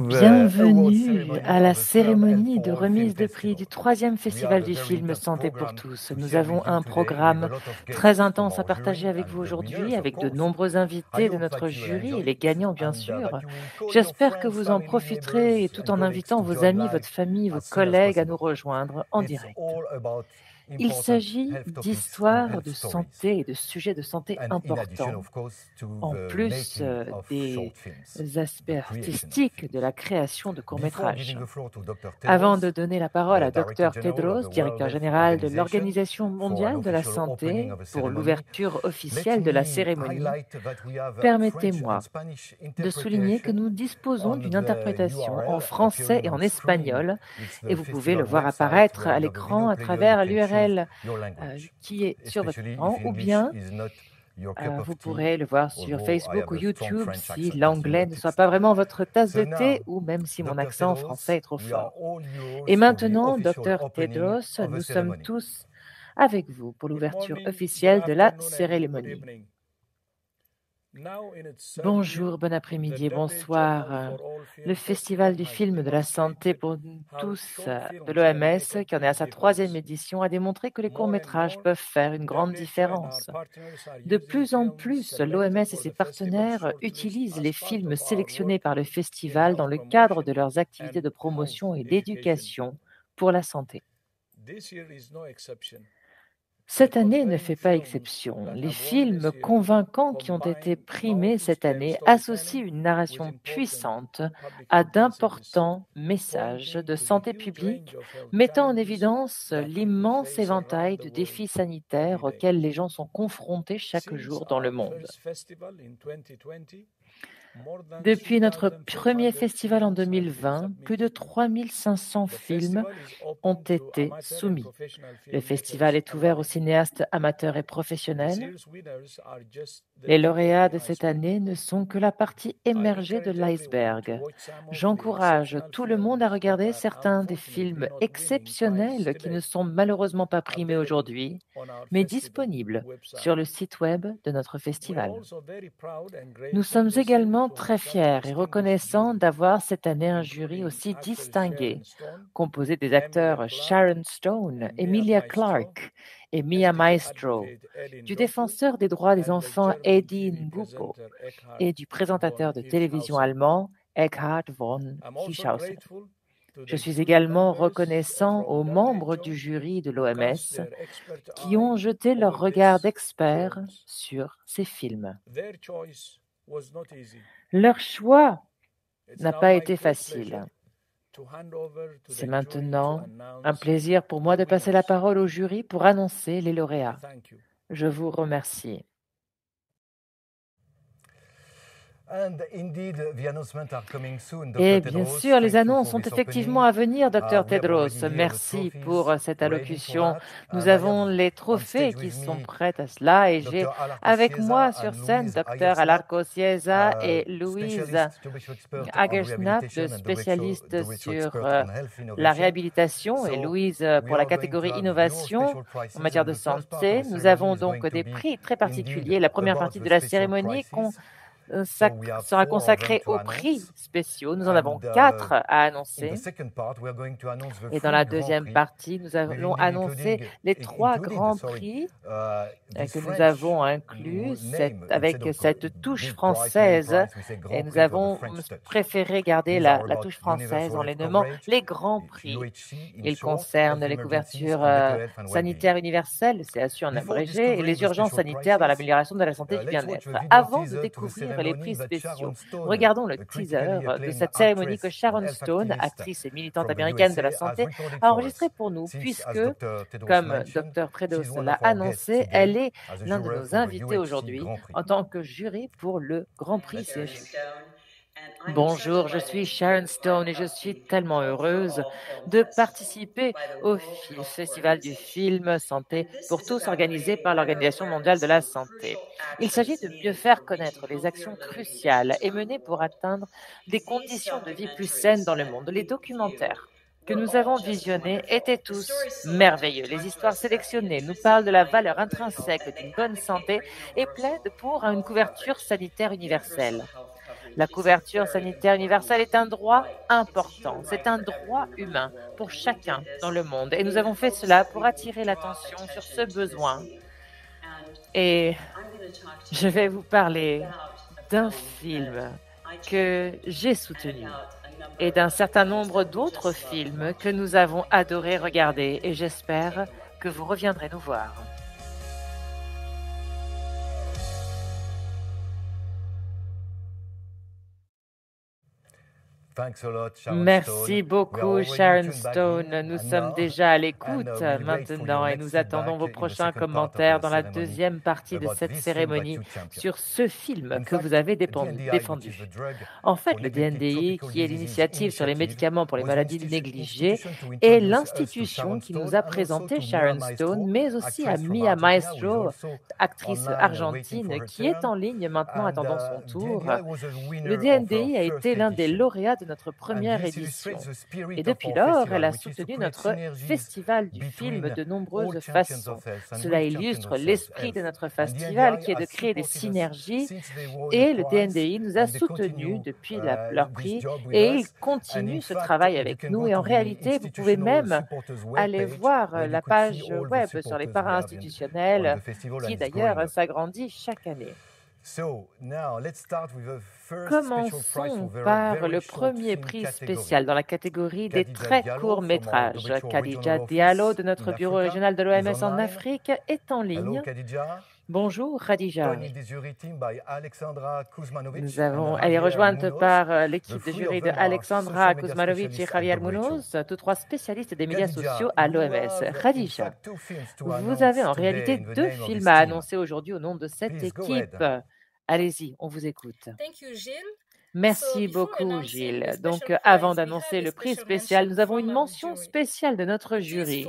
Bienvenue à la cérémonie de remise de prix du 3e Festival du film Santé pour tous. Nous avons un programme très intense à partager avec vous aujourd'hui, avec de nombreux invités de notre jury et les gagnants, bien sûr. J'espère que vous en profiterez et tout en invitant vos amis, votre famille, vos collègues à nous rejoindre en direct. Il s'agit d'histoires de santé et de sujets de santé importants, en plus des aspects artistiques de la création de courts-métrages. Avant de donner la parole à Dr Tedros, directeur général de l'Organisation mondiale de la santé, pour l'ouverture officielle de la cérémonie, permettez-moi de souligner que nous disposons d'une interprétation en français et en espagnol, et vous pouvez le voir apparaître à l'écran à travers l'URL qui est sur votre écran, ou bien vous pourrez le voir sur Facebook ou YouTube si l'anglais ne soit pas vraiment votre tasse de thé ou même si mon accent français est trop fort. Et maintenant, Dr Tedros, nous sommes tous avec vous pour l'ouverture officielle de la cérémonie. Bonjour, bon après-midi et bonsoir. Le Festival du film de la santé pour tous de l'OMS, qui en est à sa 3e édition, a démontré que les courts-métrages peuvent faire une grande différence. De plus en plus, l'OMS et ses partenaires utilisent les films sélectionnés par le festival dans le cadre de leurs activités de promotion et d'éducation pour la santé. Cette année ne fait pas exception. Les films convaincants qui ont été primés cette année associent une narration puissante à d'importants messages de santé publique, mettant en évidence l'immense éventail de défis sanitaires auxquels les gens sont confrontés chaque jour dans le monde. Depuis notre premier festival en 2020, plus de 3500 films ont été soumis. Le festival est ouvert aux cinéastes amateurs et professionnels. Les lauréats de cette année ne sont que la partie émergée de l'iceberg. J'encourage tout le monde à regarder certains des films exceptionnels qui ne sont malheureusement pas primés aujourd'hui, mais disponibles sur le site web de notre festival. Nous sommes également très fiers et reconnaissants d'avoir cette année un jury aussi distingué, composé des acteurs Sharon Stone, Emilia Clarke et Mia Maestro, du défenseur des droits des enfants Eddie Ngupo et du présentateur de télévision allemand Eckhard von Hirschhausen. Je suis également reconnaissant aux membres du jury de l'OMS qui ont jeté leur regard d'expert sur ces films. Leur choix n'a pas été facile. C'est maintenant un plaisir pour moi de passer la parole au jury pour annoncer les lauréats. Je vous remercie. Et bien sûr, les annonces sont effectivement à venir, Dr Tedros. Merci pour cette allocution. Nous avons les trophées qui sont prêts à cela et j'ai avec moi sur scène Dr Alarco Cieza et Louise Hagersnap, spécialistes sur la réhabilitation, et Louise pour la catégorie innovation en matière de santé. Nous avons donc des prix très particuliers. La première partie de la cérémonie sera consacrée aux prix spéciaux. Nous en avons 4 à annoncer. Et dans la deuxième partie, nous allons annoncer les 3 grands prix que nous avons inclus avec cette touche française. Et nous avons préféré garder la touche française en les nommant les grands prix. Ils concernent les couvertures sanitaires universelles, le CSU en abrégé, et les urgences sanitaires dans l'amélioration de la santé et du bien-être. Avant de découvrir les prix spéciaux, regardons le teaser de cette cérémonie que Sharon Stone, actrice et militante américaine de la santé, a enregistré pour nous, puisque, comme Dr Tedros l'a annoncé, elle est l'un de nos invités aujourd'hui en tant que jury pour le Grand Prix CSU. Bonjour, je suis Sharon Stone et je suis tellement heureuse de participer au Festival du film Santé pour tous organisé par l'Organisation mondiale de la santé. Il s'agit de mieux faire connaître les actions cruciales et menées pour atteindre des conditions de vie plus saines dans le monde. Les documentaires que nous avons visionnés étaient tous merveilleux. Les histoires sélectionnées nous parlent de la valeur intrinsèque d'une bonne santé et plaident pour une couverture sanitaire universelle. La couverture sanitaire universelle est un droit important, c'est un droit humain pour chacun dans le monde et nous avons fait cela pour attirer l'attention sur ce besoin. Et je vais vous parler d'un film que j'ai soutenu et d'un certain nombre d'autres films que nous avons adoré regarder et j'espère que vous reviendrez nous voir. Merci beaucoup, Sharon Stone. Nous sommes déjà à l'écoute maintenant et nous attendons vos prochains commentaires dans la deuxième partie de cette cérémonie sur ce film que vous avez défendu. En fait, le DNDi, qui est l'initiative sur les médicaments pour les maladies négligées, est l'institution qui nous a présenté Sharon Stone, mais aussi à Mia Maestro, actrice argentine, qui est en ligne maintenant attendant son tour. Le DNDi a été l'un des lauréats de notre première édition. Et depuis lors, elle a soutenu notre festival du film de nombreuses façons. Cela illustre l'esprit de notre festival qui est de créer des synergies et le DNDi nous a soutenus depuis leur prix et ils continuent ce travail avec nous. Et en réalité, vous pouvez même aller voir la page web sur les para-institutionnels qui d'ailleurs s'agrandit chaque année. Commençons par le premier prix spécial dans la catégorie des très courts métrages. Khadija Diallo de notre bureau régional de l'OMS en Afrique est en ligne. Bonjour Khadija. Elle est rejointe par l'équipe de jury de Alexandra Kuzmanovic et Javier Munoz, tous trois spécialistes des médias sociaux à l'OMS. Khadija, vous avez en réalité deux films à annoncer aujourd'hui au nom de cette équipe. Allez-y, on vous écoute. Merci beaucoup, Gilles. Donc, avant d'annoncer le prix spécial, nous avons une mention spéciale de notre jury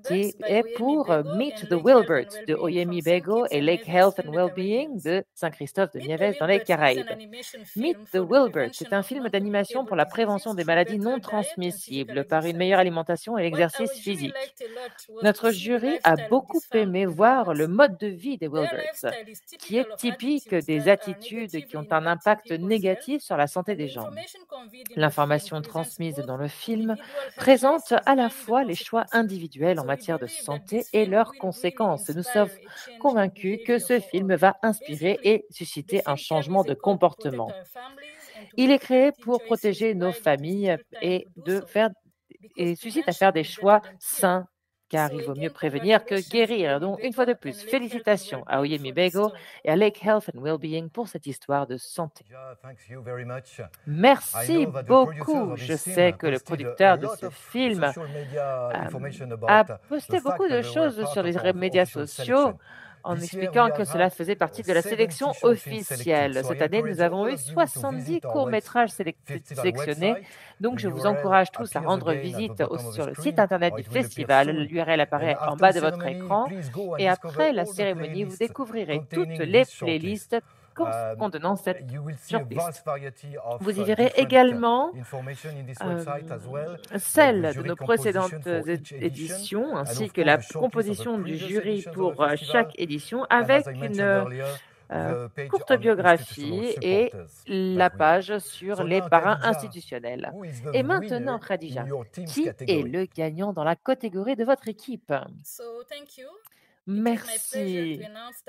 qui est pour Meet the Wilberts de Oyemi Bego et Lake Health and Wellbeing de Saint-Christophe de Nieves dans les Caraïbes. Meet the Wilberts est un film d'animation pour la prévention des maladies non transmissibles par une meilleure alimentation et l'exercice physique. Notre jury a beaucoup aimé voir le mode de vie des Wilberts, qui est typique des attitudes qui ont un impact négatif sur la santé des gens. L'information transmise dans le film présente à la fois les choix individuels en matière de santé et leurs conséquences. Nous sommes convaincus que ce film va inspirer et susciter un changement de comportement. Il est créé pour protéger nos familles et suscite à faire des choix sains, car il vaut mieux prévenir que guérir. Donc, une fois de plus, félicitations à Oyemi Bego et à Lake Health and Wellbeing pour cette histoire de santé. Merci beaucoup. Je sais que le producteur de ce film a posté beaucoup de choses sur les médias sociaux en expliquant que cela faisait partie de la sélection officielle. Cette année, nous avons eu 70 courts-métrages sélectionnés. Donc, je vous encourage tous à rendre visite sur le site internet du festival. L'URL apparaît en bas de votre écran. Et après la cérémonie, vous découvrirez toutes les playlists contenant cette shortlist. Vous y verrez également celle de nos précédentes éditions, ainsi que la composition du jury pour chaque édition, avec une courte biographie et la page sur les parrains institutionnels. Et maintenant, Khadija, qui est le gagnant dans la catégorie de votre équipe? Merci.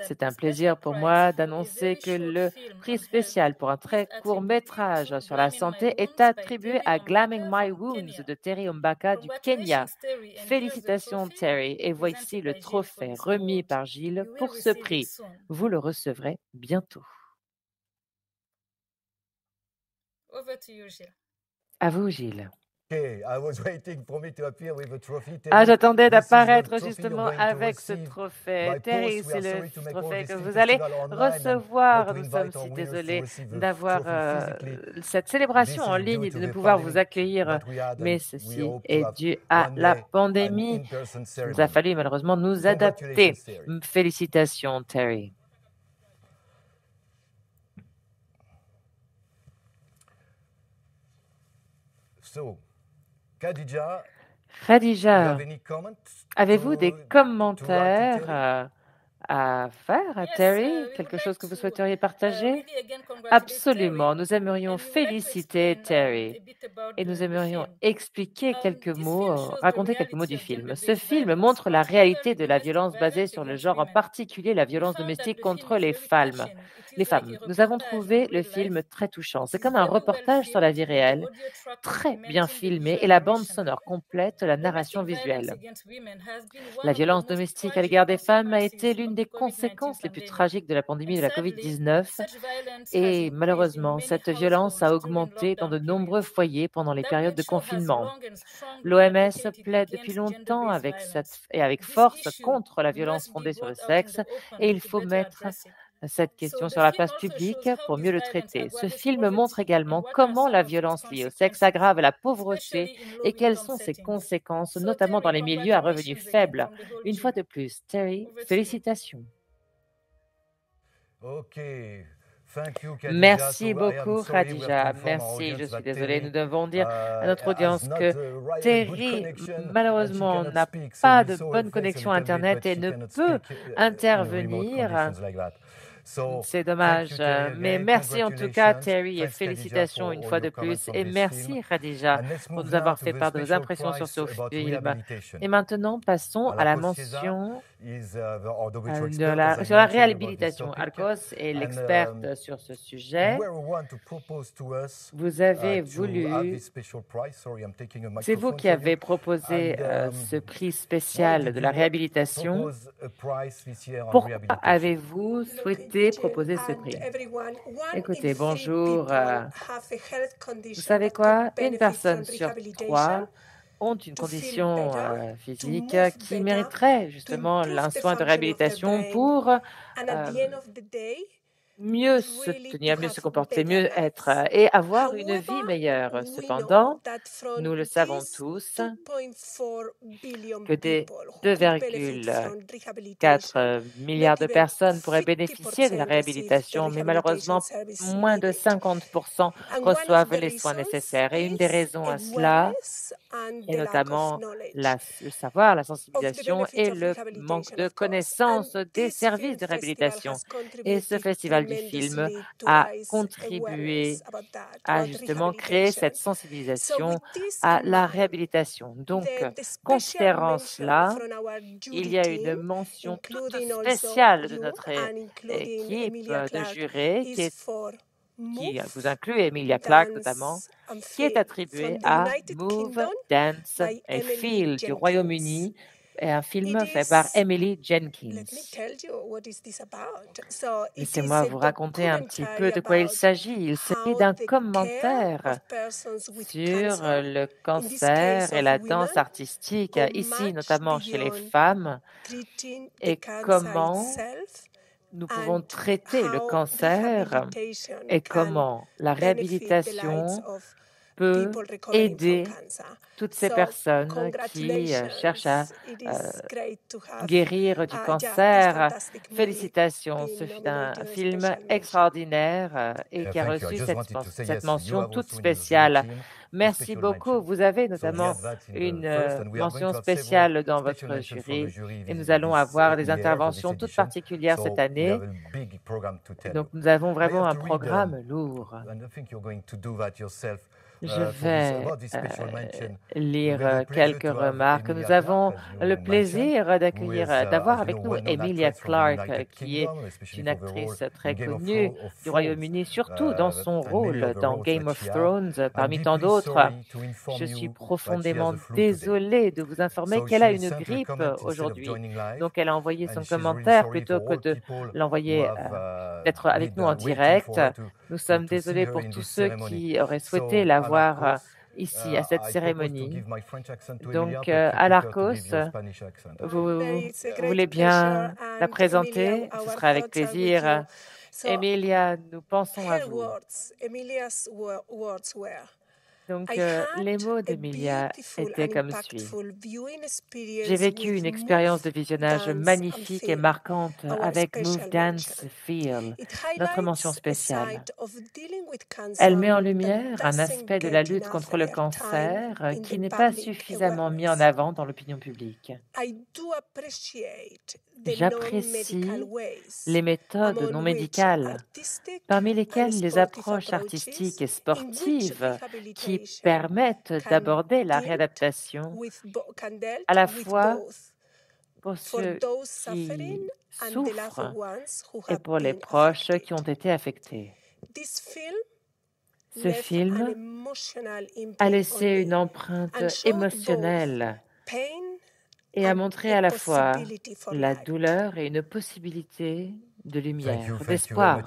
C'est un plaisir pour moi d'annoncer que le prix spécial pour un très court métrage sur la santé est attribué à Glamming My Wounds de Terry Mbaka du Kenya. Félicitations Terry et voici le trophée remis par Gilles pour ce prix. Vous le recevrez bientôt. À vous Gilles. J'attendais d'apparaître justement avec ce trophée. Terry, c'est le trophée que vous allez recevoir. Nous sommes si désolés d'avoir cette célébration en ligne et de ne pouvoir vous accueillir, mais ceci est dû à la pandémie. Il nous a fallu malheureusement nous adapter. Félicitations, Terry. Khadija, avez-vous des to write to Terry? commentaires à faire à Terry? Quelque chose que vous souhaiteriez partager? Absolument. Nous aimerions féliciter Terry et nous aimerions expliquer quelques mots, raconter quelques mots du film. Ce film montre la réalité de la violence basée sur le genre, en particulier la violence domestique contre les femmes. Nous avons trouvé le film très touchant. C'est comme un reportage sur la vie réelle, très bien filmé, et la bande sonore complète la narration visuelle. La violence domestique à l'égard des femmes a été l'une des conséquences les plus tragiques de la pandémie de la COVID-19 et malheureusement, cette violence a augmenté dans de nombreux foyers pendant les périodes de confinement. L'OMS plaide depuis longtemps avec force contre la violence fondée sur le sexe et il faut mettre cette question sur la place publique pour mieux le traiter. Ce film montre également comment la violence liée au sexe aggrave la pauvreté et quelles sont ses conséquences, notamment dans les milieux à revenus faibles. Une fois de plus, Terry, félicitations. Merci beaucoup, Khadija. Merci, je suis désolée. Nous devons dire à notre audience que Terry, malheureusement, n'a pas de bonne connexion Internet et ne peut intervenir. C'est dommage, mais merci en tout cas, Terry, et félicitations une fois de plus. Et merci, Khadija, pour nous avoir fait part de vos impressions sur ce film. Et maintenant, passons à la mention sur la réhabilitation. Arcos est l'experte sur ce sujet. Vous avez voulu, c'est vous qui avez proposé ce prix spécial de la réhabilitation. Pourquoi avez-vous souhaité proposer ce prix? Écoutez, bonjour. Vous savez quoi? Une personne sur 3 ont une condition physique qui mériterait justement un soin de réhabilitation pour mieux se tenir, mieux se comporter, mieux être et avoir une vie meilleure. Cependant, nous le savons tous que des 2,4 milliards de personnes pourraient bénéficier de la réhabilitation, mais malheureusement, moins de 50% reçoivent les soins nécessaires. Et une des raisons à cela est notamment le savoir, la sensibilisation et le manque de connaissance des services de réhabilitation. Et ce festival du film a contribué à justement créer cette sensibilisation à la réhabilitation. Donc, considérant cela, il y a une mention toute spéciale de notre équipe de jurés qui vous inclut Emilia Clarke notamment, qui est attribuée à Move, Dance and Feel du Royaume-Uni, et un film fait par Emily Jenkins. Laissez-moi vous raconter un petit peu de quoi il s'agit. Il s'agit d'un commentaire sur le cancer et la danse artistique, ici notamment chez les femmes, et comment nous pouvons traiter le cancer et comment la réhabilitation peut aider toutes ces personnes qui cherchent à guérir du cancer. Félicitations, ce fut un film extraordinaire et qui a reçu cette mention toute spéciale. Merci beaucoup. Vous avez notamment une mention spéciale dans votre jury et nous allons avoir des interventions toutes particulières cette année. Donc nous avons vraiment un programme lourd. Je vais lire quelques remarques. Nous avons le plaisir d'avoir avec nous Emilia Clarke, qui est une actrice très connue du Royaume-Uni, surtout dans son rôle dans Game of Thrones, parmi tant d'autres. Je suis profondément désolée de vous informer qu'elle a une grippe aujourd'hui. Donc, elle a envoyé son commentaire plutôt que de l'envoyer d'être avec nous en direct. Nous sommes désolés pour tous ceux qui auraient souhaité la voir ici à cette cérémonie. Donc, à l'Arcos, vous voulez bien la présenter? Ce sera avec plaisir. Emilia, nous pensons à vous. Donc, les mots d'Emilia étaient comme suit. J'ai vécu une expérience de visionnage magnifique et marquante avec Move, Dance, Feel, notre mention spéciale. Elle met en lumière un aspect de la lutte contre le cancer qui n'est pas suffisamment mis en avant dans l'opinion publique. J'apprécie les méthodes non médicales, parmi lesquelles les approches artistiques et sportives qui permettent d'aborder la réadaptation à la fois pour ceux qui souffrent et pour les proches qui ont été affectés. Ce film a laissé une empreinte émotionnelle et a montré à la fois la douleur et une possibilité de lumière, d'espoir.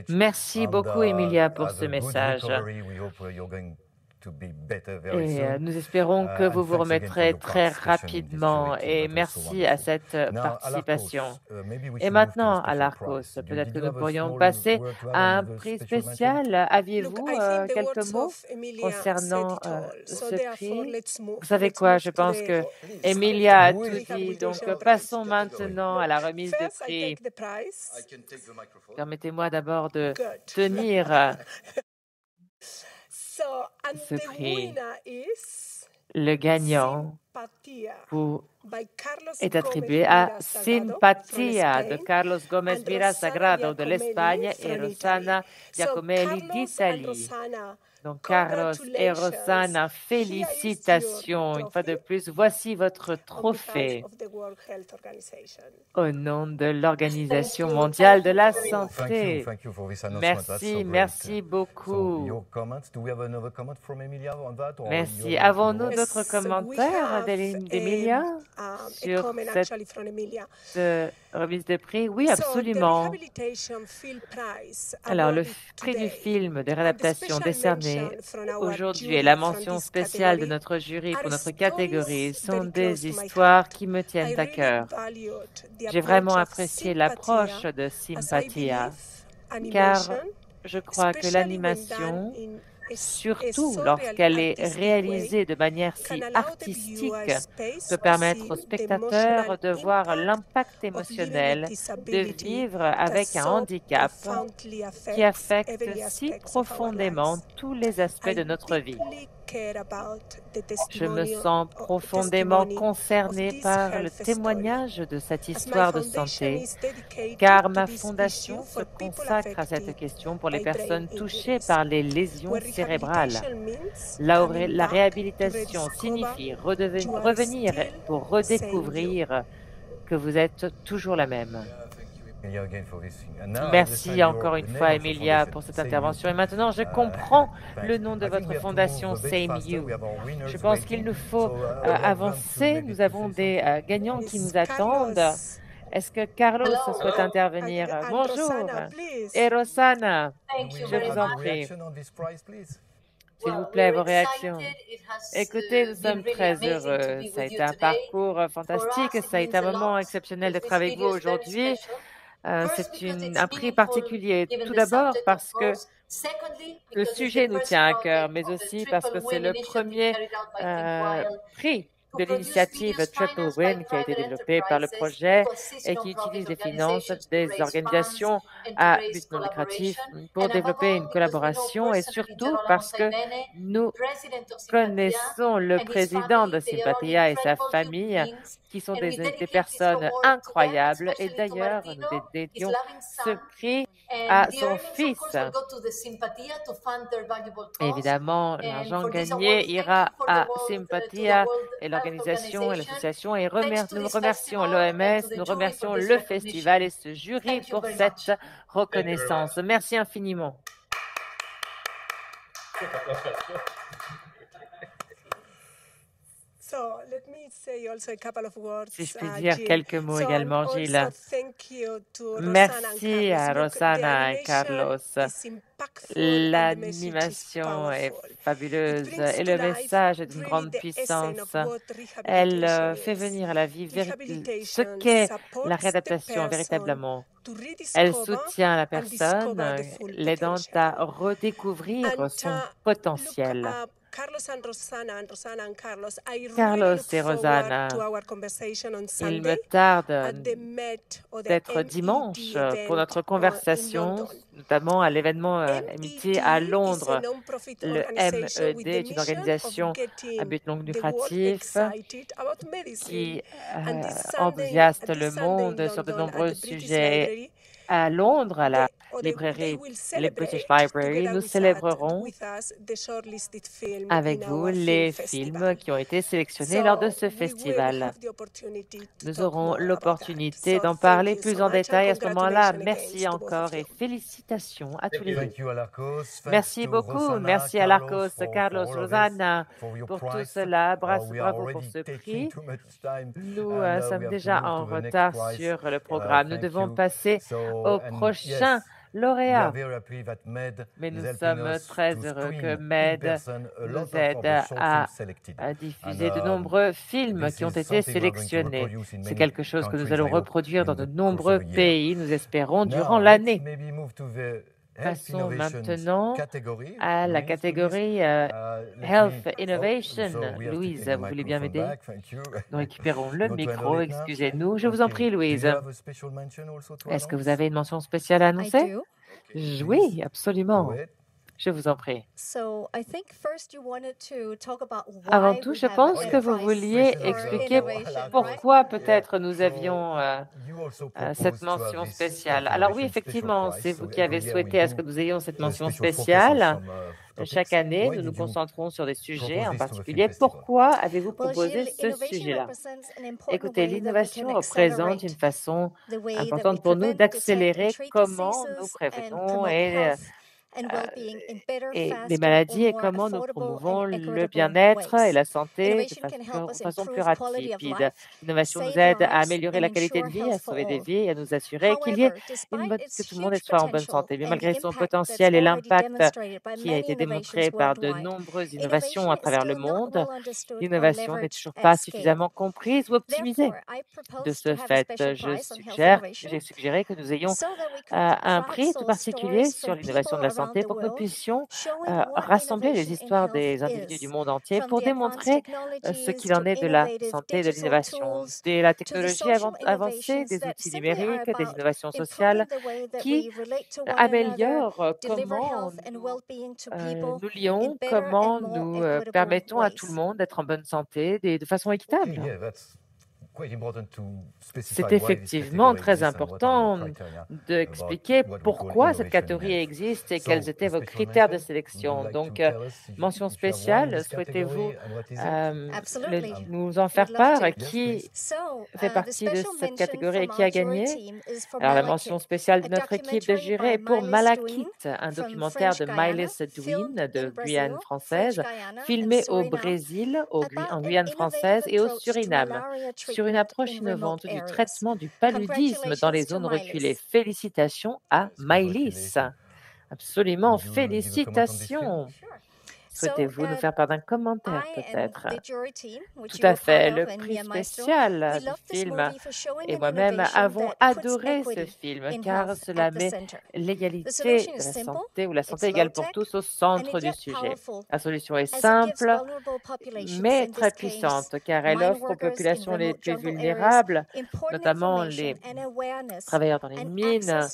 Merci beaucoup, Emilia, pour ce message. Et nous espérons que vous vous remettrez très rapidement et merci à cette participation. Et maintenant, à l'Arcos, peut-être que nous pourrions passer à un prix spécial. Aviez-vous quelques mots concernant ce prix? Vous savez quoi, je pense que Emilia a tout dit, donc passons maintenant à la remise de prix. Permettez-moi d'abord de tenir ce prix. Le gagnant est attribué à Simpatia de Carlos Gómez Vira Sagrado de l'Espagne et Rossana Giacomelli d'Italie. Donc, Carlos et Rossana, félicitations. Une fois de plus, voici votre trophée au nom de l'Organisation mondiale de la santé. Merci, merci beaucoup. Merci. Avons-nous d'autres commentaires d'Emilia sur cette remise de prix? Oui, absolument. Alors, le prix du film de réadaptation décerné aujourd'hui et la mention spéciale de notre jury pour notre catégorie sont des histoires qui me tiennent à cœur. J'ai vraiment apprécié l'approche de Simpatia, car je crois que l'animation, surtout lorsqu'elle est réalisée de manière si artistique, peut permettre aux spectateurs de voir l'impact émotionnel de vivre avec un handicap qui affecte si profondément tous les aspects de notre vie. Je me sens profondément concernée par le témoignage de cette histoire de santé, car ma fondation se consacre à cette question pour les personnes touchées par les lésions cérébrales. La réhabilitation signifie revenir pour redécouvrir que vous êtes toujours la même. Merci encore une fois, Emilia, pour cette intervention. Et maintenant, je comprends le nom de votre fondation, Same You. Je pense qu'il nous faut avancer. Nous avons des gagnants qui nous attendent. Est-ce que Carlos souhaite intervenir? Bonjour. Et Rossana, je vous en prie. S'il vous plaît, vos réactions. Écoutez, nous sommes très heureux. Ça a été un parcours fantastique. Ça a été un moment exceptionnel d'être avec vous aujourd'hui. C'est un prix particulier, tout d'abord parce que le sujet nous tient à cœur, mais aussi parce que c'est le premier prix de l'initiative Triple Win qui a été développé par le projet et qui utilise les finances des organisations à but non lucratif pour développer une collaboration et surtout parce que nous connaissons le président de Simpatia et sa famille qui sont des personnes incroyables et d'ailleurs nous dédions ce prix à son fils. Évidemment, l'argent gagné ira à Simpatia et l'organisation et l'association et nous remercions l'OMS, nous remercions le festival et ce jury pour cette reconnaissance. Merci infiniment. Si je puis dire quelques mots également, Gilles. Merci à Rossana et Carlos. L'animation est fabuleuse et le message est d'une grande puissance. Elle fait venir à la vie ce qu'est la réadaptation véritablement. Elle soutient la personne, l'aidant à redécouvrir son potentiel. Carlos et Rosanna, il me tarde d'être dimanche pour notre conversation, notamment à l'événement MIT à Londres. Le MED est une organisation à but non lucratif qui enthousiaste le monde sur de nombreux sujets. À Londres, à la librairie, les British Library, nous célébrerons avec vous les films qui ont été sélectionnés lors de ce festival. Nous aurons l'opportunité d'en parler plus en détail à ce moment-là. Merci encore et félicitations à tous les deux. Merci beaucoup. Merci à l'Arcos, Carlos, Rosanna pour tout cela. Bravo pour ce prix. Nous sommes déjà en retard sur le programme. Nous devons passer au prochain lauréat. Mais nous sommes très heureux que MED nous aide à diffuser de nombreux films qui ont été sélectionnés. C'est quelque chose que nous allons reproduire dans de nombreux pays, nous espérons, durant l'année. Passons maintenant à la catégorie Health Innovation. Louise, vous voulez bien m'aider? Nous récupérons le micro, excusez-nous. Je vous en prie, Louise. Est-ce que vous avez une mention spéciale à annoncer? Oui, absolument. Je vous en prie. Avant tout, je pense que vous vouliez expliquer pourquoi peut-être nous avions cette mention spéciale. Alors oui, effectivement, c'est vous qui avez souhaité à ce que nous ayons cette mention spéciale. Chaque année, nous nous concentrons sur des sujets en particulier. Pourquoi avez-vous proposé ce sujet-là? Écoutez, l'innovation représente une façon importante pour nous d'accélérer comment nous prévenons et les maladies et comment nous promouvons le bien-être et la santé de façon plus rapide. L'innovation nous aide à améliorer la qualité de vie, à sauver des vies et à nous assurer que tout le monde soit en bonne santé. Mais malgré son potentiel et l'impact qui a été démontré par de nombreuses innovations à travers le monde, l'innovation n'est toujours pas suffisamment comprise ou optimisée. De ce fait, j'ai suggéré que nous ayons un prix tout particulier sur l'innovation de la santé pour que nous puissions rassembler les histoires des individus du monde entier pour démontrer ce qu'il en est de la santé et de l'innovation, de la technologie avancée, des outils numériques, des innovations sociales qui améliorent comment nous lions, comment nous permettons à tout le monde d'être en bonne santé de façon équitable. C'est effectivement très important d'expliquer pourquoi cette catégorie existe et quels étaient vos critères de sélection. Donc, mention spéciale, souhaitez-vous nous en faire part? Qui fait partie de cette catégorie et qui a gagné? Alors, la mention spéciale de notre équipe de jury est pour Malakith, un documentaire de Mylis Dwin de Guyane française, filmé au Brésil, en Guyane française et au Suriname, sur une approche innovante du traitement du paludisme dans les zones reculées. Félicitations à Mylis. Absolument, félicitations. Souhaitez-vous nous faire part d'un commentaire, peut-être? Tout à fait. Le prix spécial du film et moi-même avons adoré ce film car cela met l'égalité de la santé ou la santé égale pour tous au centre du sujet. La solution est simple, mais très puissante car elle offre aux populations les plus vulnérables, notamment les travailleurs dans les mines,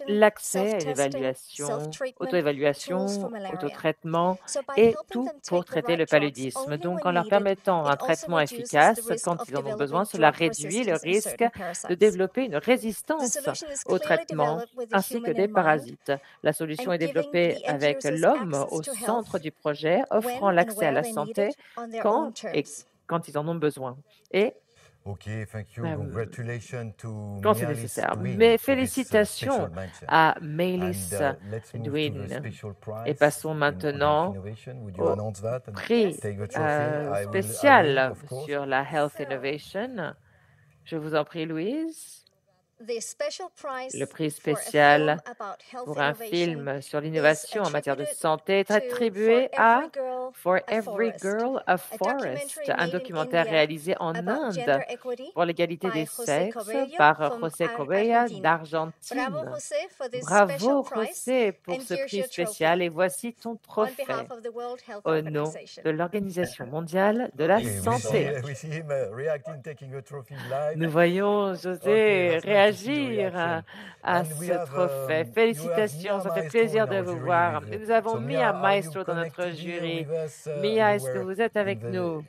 l'accès à une évaluation, auto-évaluation, autotraitement, et tout pour traiter le paludisme. Donc, en leur permettant un traitement efficace quand ils en ont besoin, cela réduit le risque de développer une résistance au traitement ainsi que des parasites. La solution est développée avec l'homme au centre du projet, offrant l'accès à la santé quand ils en ont besoin. Et quand c'est nécessaire. Mes félicitations à Mylis Dwin. Et passons maintenant au prix spécial sur la Health Innovation. Je vous en prie, Louise. Le prix spécial pour un film sur l'innovation en matière de santé est attribué à For Every Girl a Forest, un documentaire réalisé en Inde pour l'égalité des sexes par José Correa d'Argentine. Bravo, José, pour ce prix spécial et voici ton trophée au nom de l'Organisation mondiale de la santé. Nous voyons José réagir à ce trophée. Félicitations, ça fait plaisir de vous voir. Et nous avons Mia Maestro dans notre jury. Mia, est-ce que vous êtes avec nous?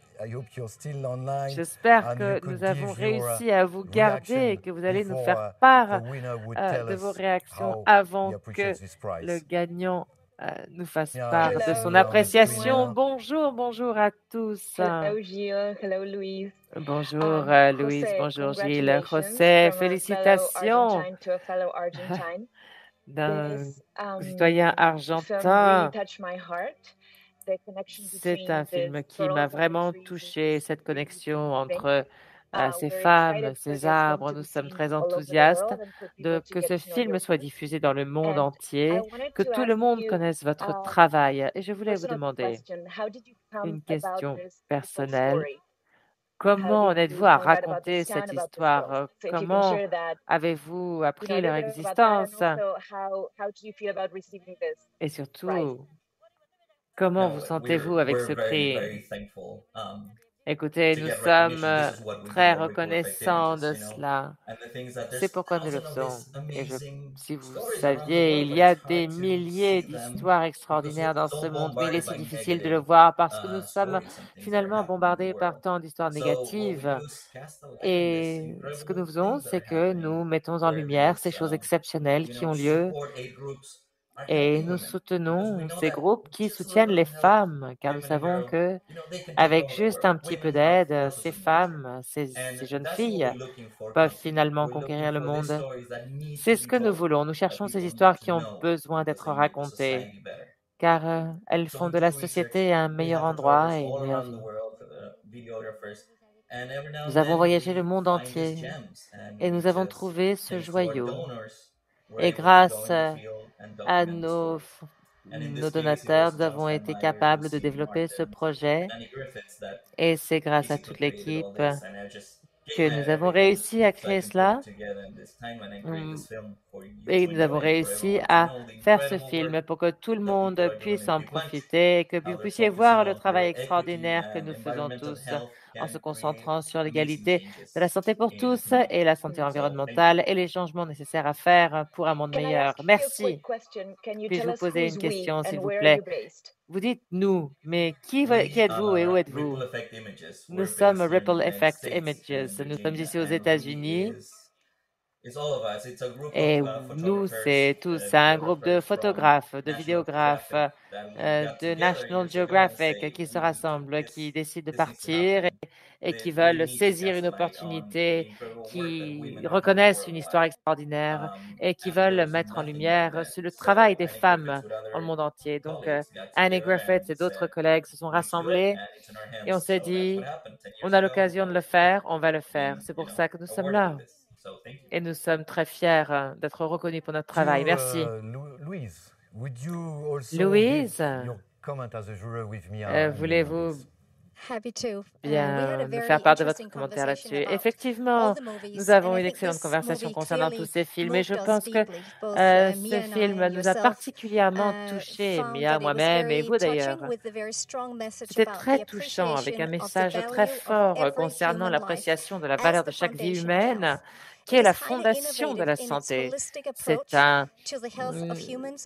J'espère que nous avons réussi à vous garder et que vous allez nous faire part de vos réactions avant que le gagnant nous fasse part de son appréciation. Bonjour, bonjour à tous. Hello, Gilles. Hello, Louise. Bonjour, Louise. Bonjour, Gilles. José, félicitations d'un citoyen argentin. C'est un film qui m'a vraiment touché, cette connexion entre ces femmes, ces arbres. Nous sommes très enthousiastes que ce film soit diffusé dans le monde entier, que tout le monde connaisse votre travail. Et je voulais vous demander une question personnelle. Comment en êtes-vous à raconter cette histoire? Comment avez-vous appris leur existence? Et surtout, comment vous sentez-vous avec ce prix? Écoutez, nous sommes très reconnaissants de cela. C'est pourquoi nous le faisons. Et si vous saviez, il y a des milliers d'histoires extraordinaires dans ce monde, mais il est si difficile de le voir parce que nous sommes finalement bombardés par tant d'histoires négatives. Et ce que nous faisons, c'est que nous mettons en lumière ces choses exceptionnelles qui ont lieu et nous soutenons ces groupes qui soutiennent les femmes, car nous savons que avec juste un petit peu d'aide, ces femmes, ces jeunes filles peuvent finalement conquérir le monde. C'est ce que nous voulons. Nous cherchons ces histoires qui ont besoin d'être racontées, car elles font de la société un meilleur endroit et une meilleure vie. Nous avons voyagé le monde entier et nous avons trouvé ce joyau. Et grâce à nos donateurs, nous avons été capables de développer ce projet. Et c'est grâce à toute l'équipe que nous avons réussi à créer cela. Et nous avons réussi à faire ce film pour que tout le monde puisse en profiter et que vous puissiez voir le travail extraordinaire que nous faisons tous en se concentrant sur l'égalité de la santé pour tous et la santé environnementale et les changements nécessaires à faire pour un monde meilleur. Merci. Puis-je vous poser une question, s'il vous plaît? Vous dites nous, mais qui êtes-vous et où êtes-vous? Nous sommes Ripple Effect Images. Nous sommes ici aux États-Unis. Et nous, c'est tous un groupe de photographes, de vidéographes, de National Geographic qui se rassemblent, qui décident de partir et qui veulent saisir une opportunité, qui reconnaissent une histoire extraordinaire et qui veulent mettre en lumière le travail des femmes dans le monde entier. Donc, Annie Griffith et d'autres collègues se sont rassemblés et on s'est dit, on a l'occasion de le faire, on va le faire. C'est pour ça que nous sommes là. Et nous sommes très fiers d'être reconnus pour notre travail. Merci. Louise, voulez-vous bien me faire part de votre commentaire là-dessus? Effectivement, nous avons eu une excellente conversation concernant tous ces films et je pense que ce film nous a particulièrement touchés, Mia, moi-même et vous d'ailleurs. C'était très touchant avec un message très fort concernant l'appréciation de la valeur de chaque vie humaine qui est la fondation de la santé. C'est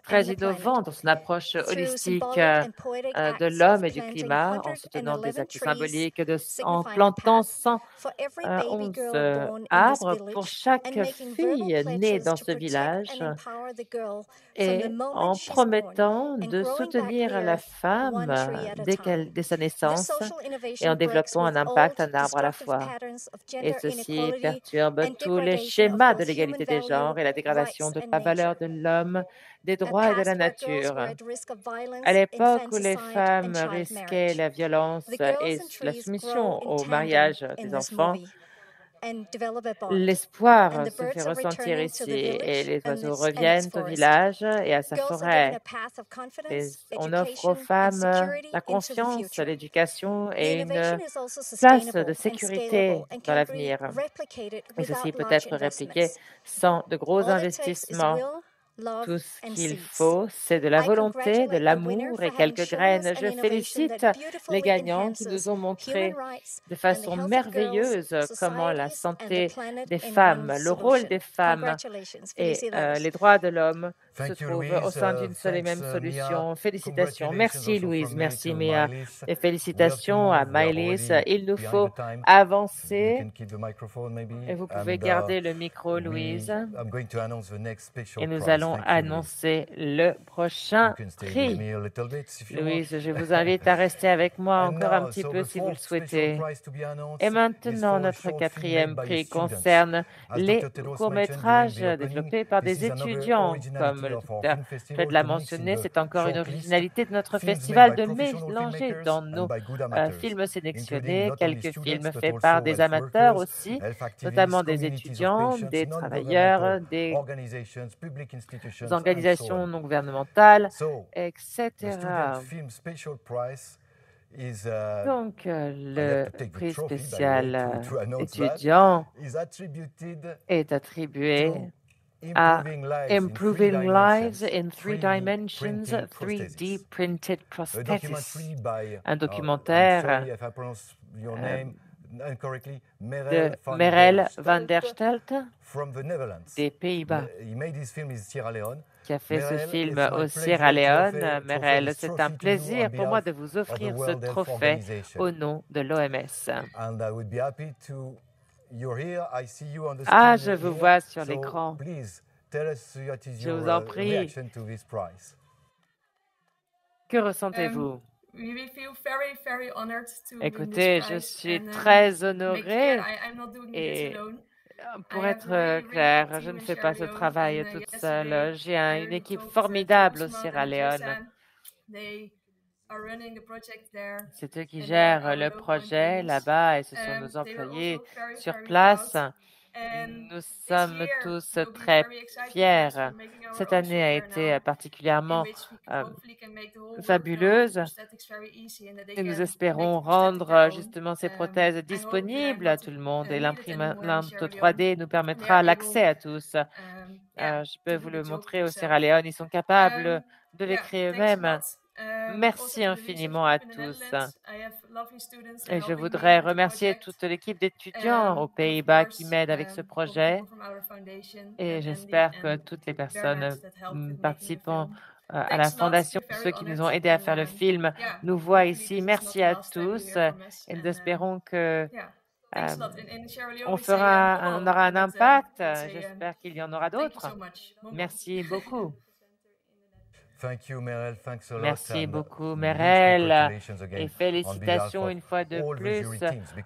très innovant dans son approche holistique de l'homme et du climat, en soutenant des actes symboliques, en plantant 111 arbres pour chaque fille née dans ce village et en promettant de soutenir la femme dès sa naissance et en développant un impact, un arbre à la fois. Et ceci perturbe tous les schémas de l'égalité des genres et la dégradation de la valeur de l'homme, des droits et de la nature. À l'époque où les femmes risquaient la violence et la soumission au mariage des enfants, L'espoir se fait ressentir ici et les oiseaux reviennent au village et à sa forêt. On offre aux femmes la confiance, l'éducation et une place de sécurité dans l'avenir. Et ceci peut être répliqué sans de gros investissements. Tout ce qu'il faut, c'est de la volonté, de l'amour et quelques graines. Je félicite les gagnants qui nous ont montré de façon merveilleuse comment la santé des femmes, le rôle des femmes et les droits de l'homme se trouvent au sein d'une seule et même solution. Félicitations. Merci Louise, merci Mia. Et félicitations à Maëlys. Il nous faut avancer. Et vous pouvez garder le micro, Louise. Et nous allons annoncer le prochain prix. Louise, je vous invite à rester avec moi encore un petit peu si vous le souhaitez. Et maintenant, notre quatrième prix concerne les courts-métrages développés par des étudiants. Comme le docteur Fred l'a mentionné, c'est encore une originalité de notre festival de mélanger dans nos films sélectionnés quelques films faits par des amateurs aussi, notamment des étudiants, des travailleurs, des organisations non gouvernementales, etc. Donc, le prix spécial étudiant est attribué à Improving Lives in Three Dimensions, 3D Printed Prosthetics, un documentaire de Merel van der Stelt des Pays-Bas, qui a fait ce film au Sierra Leone. Merel, c'est un plaisir pour moi de vous offrir ce trophée au nom de l'OMS. Ah, je vous vois sur l'écran. Je vous en prie. Que ressentez-vous? Écoutez, je suis très honorée et pour être clair, je ne fais pas ce travail toute seule. J'ai une équipe formidable au Sierra Leone. C'est eux qui gèrent le projet là-bas et ce sont nos employés sur place. Nous sommes tous très fiers. Cette année a été particulièrement fabuleuse et nous espérons rendre justement ces prothèses disponibles à tout le monde et l'imprimante 3D nous permettra l'accès à tous. Je peux vous le montrer au Sierra Leone, ils sont capables de les créer eux-mêmes. Merci infiniment à tous. Et je voudrais remercier toute l'équipe d'étudiants aux Pays-Bas qui m'aident avec ce projet. Et j'espère que toutes les personnes participant à la fondation, ceux qui nous ont aidés à faire le film, nous voient ici. Merci à tous et nous espérons que on aura un impact. J'espère qu'il y en aura d'autres. Merci beaucoup. Merci beaucoup, Merel, et félicitations une fois de plus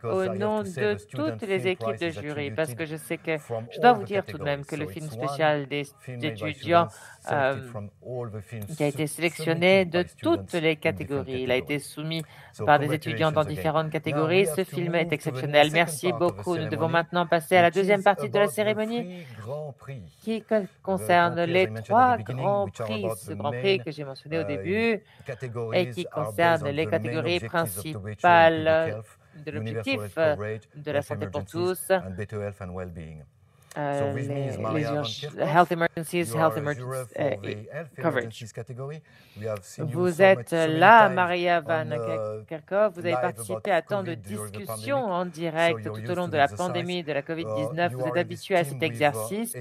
au nom de toutes les équipes de jury, parce que je sais que je dois vous dire tout de même que le film spécial des étudiants qui a été sélectionné de toutes les catégories, il a été soumis par des étudiants dans différentes catégories. Ce film est exceptionnel. Merci beaucoup. Nous devons maintenant passer à la deuxième partie de la cérémonie qui concerne les trois grands prix. Ce grand prix que j'ai mentionné au début et qui concerne les catégories principales de l'objectif de la santé pour tous, health emergencies, coverage. Vous êtes là, Maria Van Kerkhove. Vous avez participé à tant de discussions en direct tout au long de la pandémie de la COVID-19. Vous êtes habitué à cet exercice.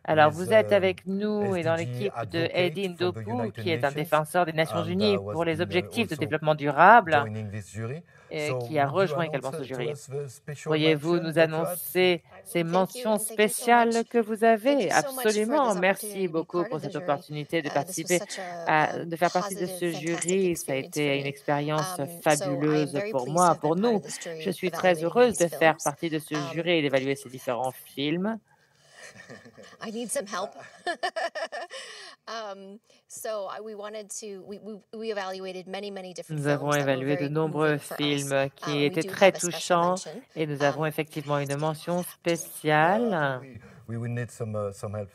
Alors, vous êtes avec nous et dans l'équipe de Eddie Ndopou, qui est un défenseur des Nations Unies pour les objectifs de développement durable et qui a rejoint également ce jury. Pourriez-vous nous annoncer ces mentions spéciales que vous avez? Absolument. Merci beaucoup pour cette opportunité de participer, de faire partie de ce jury. Ça a été une expérience fabuleuse pour moi, pour nous. Je suis très heureuse de faire partie de ce jury et d'évaluer ces différents films. Nous avons évalué de nombreux films qui étaient très touchants et nous avons effectivement une mention spéciale. We will need some help.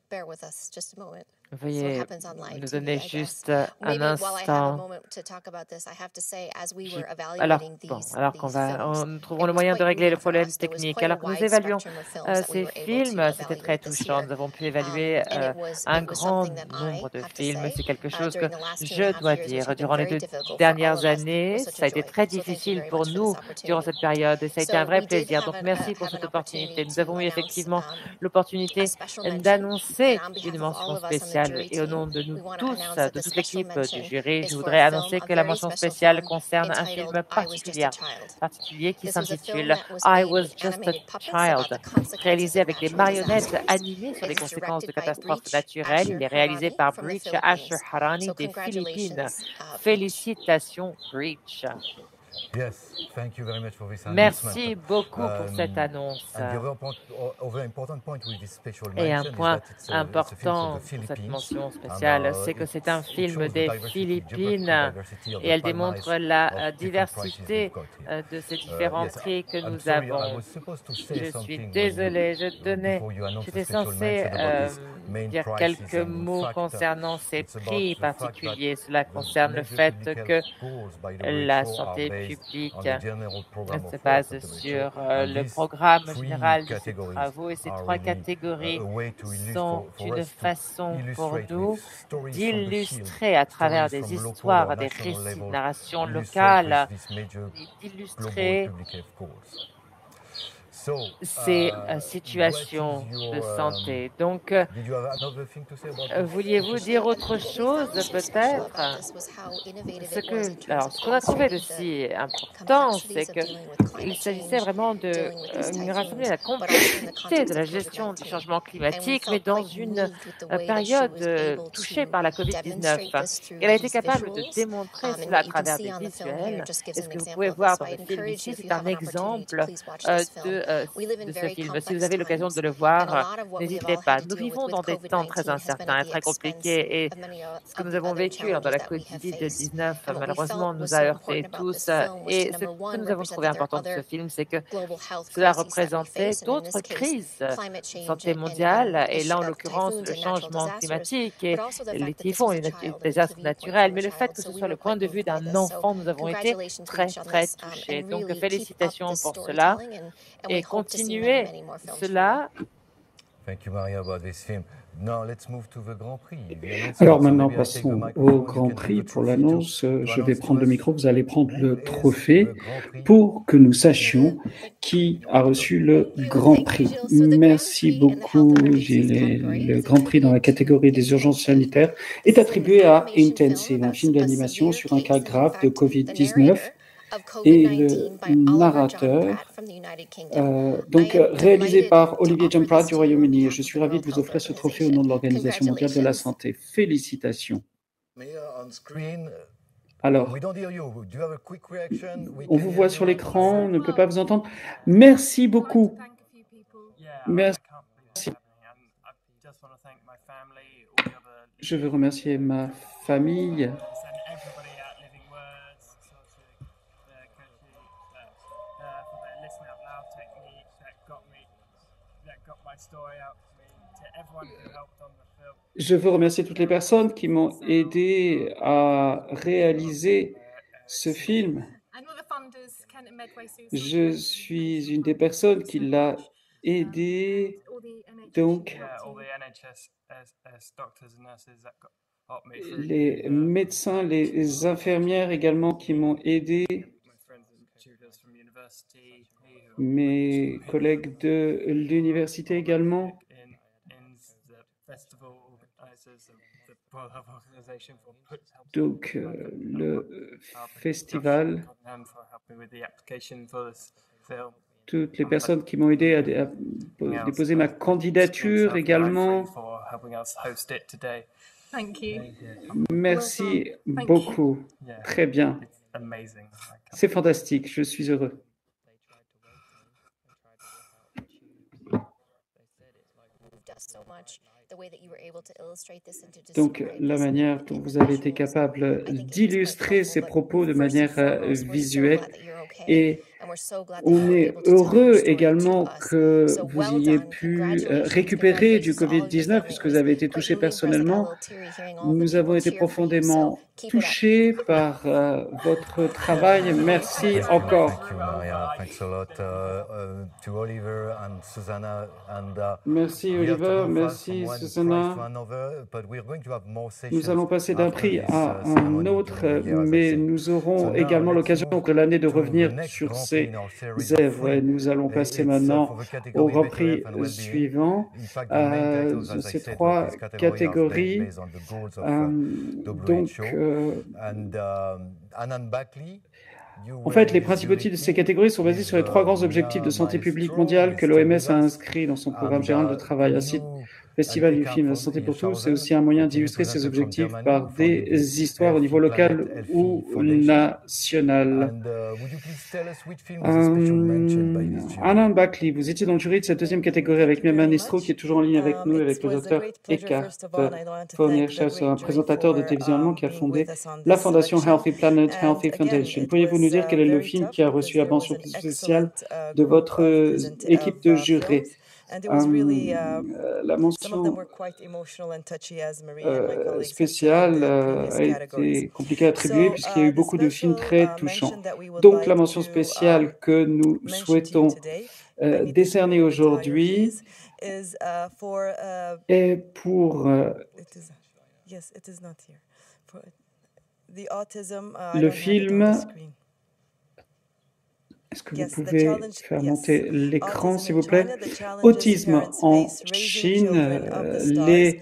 Bear with us just a moment. Veuillez nous donner juste un instant. Nous trouverons le moyen de régler le problème technique. Alors que nous évaluons ces films, c'était très touchant. Nous avons pu évaluer un grand nombre de films. C'est quelque chose que je dois dire. Durant les 2 dernières années, ça a été très difficile pour nous durant cette période et ça a été un vrai plaisir. Donc, merci pour cette opportunité. Nous avons eu effectivement l'opportunité d'annoncer une mention spéciale. Et au nom de nous tous, de toute l'équipe du jury, je voudrais annoncer que la mention spéciale concerne un film particulier qui s'intitule I Was Just a Child, réalisé avec des marionnettes animées sur les conséquences de catastrophes naturelles. Il est réalisé par Breach Asher Harani des Philippines. Félicitations, Breach. Merci beaucoup pour cette annonce. Et un point important pour cette mention spéciale, c'est que c'est un film des Philippines et elle démontre la diversité de ces différents prix que nous avons. Je suis désolée, j'étais censée dire quelques mots concernant ces prix particuliers. Cela concerne le fait que la santé publique se base sur le programme général de ces travaux et ces 3 catégories sont une façon pour nous d'illustrer à travers des histoires, des récits, de narration locale, d'illustrer ces situations de santé. Donc, vouliez-vous dire autre chose peut-être? Ce qu'on a trouvé de si important, c'est qu'il s'agissait vraiment de rassembler la complexité de la gestion du changement climatique, mais dans une période touchée par la COVID-19. Elle a été capable de démontrer cela à travers des visuels. Et ce que vous pouvez voir dans le film ici, c'est un exemple de ce film. Si vous avez l'occasion de le voir, n'hésitez pas. Nous vivons dans des temps très incertains et très compliqués et ce que nous avons vécu lors de la COVID-19, malheureusement, nous a heurtés tous. Et ce que nous avons trouvé important de ce film, c'est que cela représentait d'autres crises de santé mondiale et là, en l'occurrence, le changement climatique et les typhons et les désastres naturels. Mais le fait que ce soit le point de vue d'un enfant, nous avons été très, très touchés. Donc, félicitations pour cela et continuez cela. Alors maintenant, passons au Grand Prix. Pour l'annonce, je vais prendre le micro, vous allez prendre le trophée pour que nous sachions qui a reçu le Grand Prix. Merci beaucoup, Gilles. Le Grand Prix dans la catégorie des urgences sanitaires est attribué à Intensive, un film d'animation sur un cas grave de COVID-19. Et le narrateur, réalisé par Olivier Jamprat du Royaume-Uni. Je suis ravi de vous offrir ce trophée au nom de l'Organisation mondiale de la santé. Félicitations. Alors, on vous voit sur l'écran, on ne peut pas vous entendre. Merci beaucoup. Merci. Je veux remercier ma famille. Je veux remercier toutes les personnes qui m'ont aidé à réaliser ce film. Je suis une des personnes qui l'a aidé. Donc, les médecins, les infirmières également qui m'ont aidé. Mes collègues de l'université également. Donc, le festival, toutes les personnes qui m'ont aidé à déposer ma candidature également. Merci beaucoup. Très bien. C'est fantastique, je suis heureux. Donc, la manière dont vous avez été capable d'illustrer ces propos de manière visuelle, et on est heureux également que vous ayez pu récupérer du COVID-19 puisque vous avez été touché personnellement. Nous avons été profondément touchés par votre travail. Merci encore. Thank you, Maria. Thanks a lot to Oliver and Susanna. Merci Oliver, merci Susanna. Nous allons passer d'un prix à un autre, mais nous aurons également l'occasion de l'année de revenir sur ces œuvres. Et nous allons passer maintenant au Grand Prix suivant, ces trois catégories. En fait, les principaux titres de ces catégories sont basés sur les trois grands objectifs de santé publique mondiale que l'OMS a inscrits dans son programme général de travail. Ainsi, le Festival du film La Santé pour tous est aussi un moyen d'illustrer ces objectifs par des histoires au niveau local ou national. Anand Bakli, vous étiez dans le jury de cette deuxième catégorie avec Mia Manistro qui est toujours en ligne avec nous, avec le docteur Eckhart Fournier-Schaus, un présentateur de télévision allemand qui a fondé la fondation Healthy Planet Healthy Foundation. Pourriez-vous nous dire quel est le film qui a reçu la mention spéciale de votre équipe de jury? La mention spéciale a été compliquée à attribuer puisqu'il y a eu beaucoup de films très touchants. Donc la mention spéciale que nous souhaitons décerner aujourd'hui est pour le film. Est-ce que vous pouvez faire monter l'écran, s'il vous plaît? Autisme en Chine, les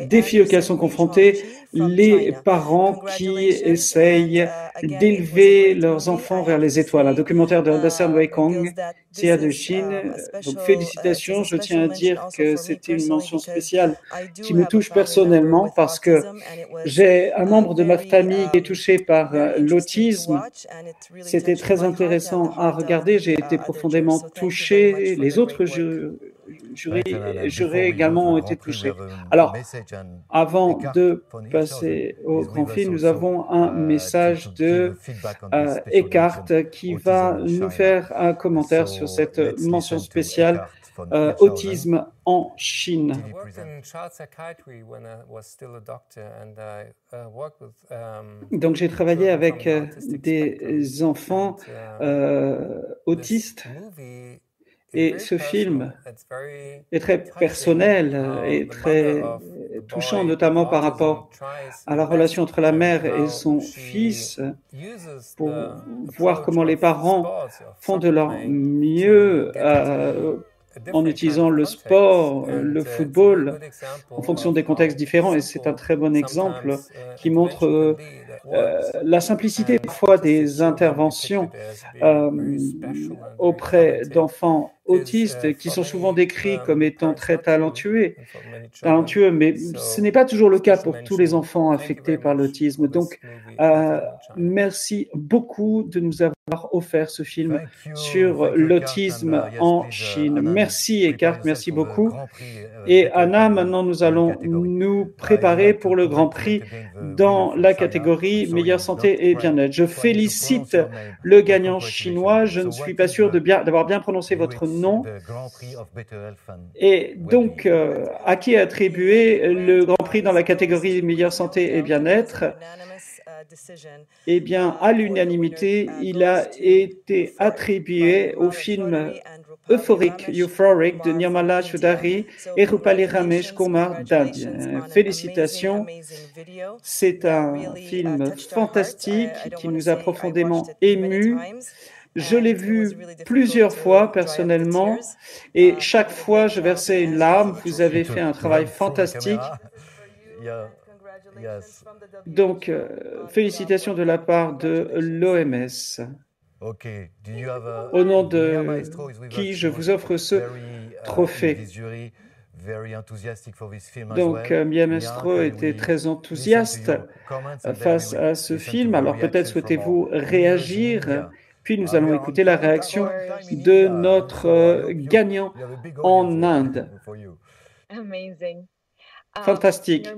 défis auxquels sont confrontés les parents qui essayent d'élever leurs enfants vers les étoiles. Un documentaire de Anderson Weikong, CIA de Chine. Donc félicitations, je tiens à dire que c'était une mention spéciale qui me touche personnellement parce que j'ai un membre de ma famille qui est touché par l'autisme. C'était très intéressant à regarder, j'ai été profondément touché, les autres jurés également ont été touchés. Alors, avant de passer au grand film, nous avons un message de Eckhart qui va nous faire un commentaire sur cette mention spéciale autisme en Chine. Donc j'ai travaillé avec des enfants autistes et ce film est très personnel et très touchant, notamment par rapport à la relation entre la mère et son fils, pour voir comment les parents font de leur mieux en utilisant le sport, le football, en fonction des contextes différents. Et c'est un très bon exemple qui montre la simplicité parfois des interventions auprès d'enfants autistes qui sont souvent décrits comme étant très talentueux, mais ce n'est pas toujours le cas pour tous les enfants affectés par l'autisme. Donc, merci beaucoup de nous avoir offert ce film sur l'autisme en Chine. Merci Eckhart, merci beaucoup. Et Anna, maintenant nous allons nous préparer pour le Grand Prix dans la catégorie meilleure santé et bien-être. Je félicite le gagnant chinois. Je ne suis pas sûr d'avoir bien prononcé votre nom. Et donc, à qui est attribué le Grand Prix dans la catégorie meilleure santé et bien-être? Eh bien, à l'unanimité, il a été attribué au film Euphoric de Nirmala Choudhary et Rupali Ramesh Kumar Dadhia. Félicitations. C'est un film fantastique qui nous a profondément émus. Je l'ai vu plusieurs fois personnellement et chaque fois je versais une larme. Vous avez fait un travail fantastique. Donc, félicitations de la part de l'OMS. Au nom de qui je vous offre ce trophée. Donc, Mia Maestro était très enthousiaste face à ce film. Alors, peut-être souhaitez-vous réagir Puis nous allons écouter la réaction de notre gagnant en Inde. Amazing. Fantastique.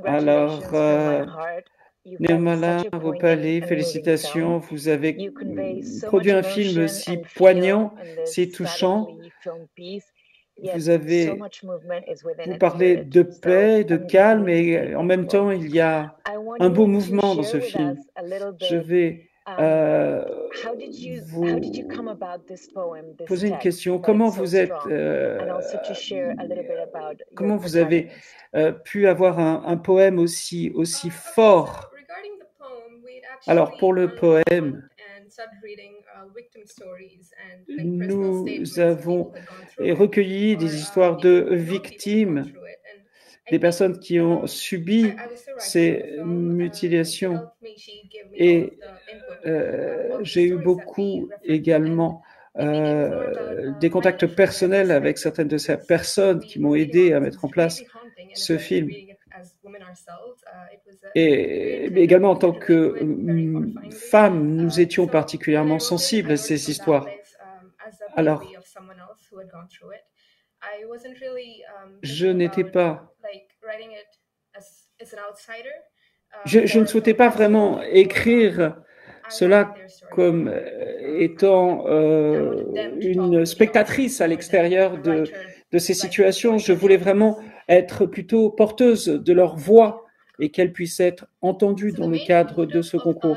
Alors, Nirmala Rupali, félicitations. Vous avez produit un film si poignant, si touchant. Vous parlez de paix, de calme, et en même temps, il y a un beau mouvement dans ce film. Je vais vous poser une question. Comment vous avez pu avoir un poème aussi fort? Alors, pour le poème, nous avons recueilli des histoires de victimes, des personnes qui ont subi ces mutilations. Et j'ai eu beaucoup également des contacts personnels avec certaines de ces personnes qui m'ont aidé à mettre en place ce film. Et également en tant que femmes, nous étions particulièrement sensibles à ces histoires. Alors, je n'étais pas... Je ne souhaitais pas vraiment écrire cela comme étant une spectatrice à l'extérieur de ces situations. Je voulais vraiment être plutôt porteuse de leur voix et qu'elles puissent être entendues dans le cadre de ce concours.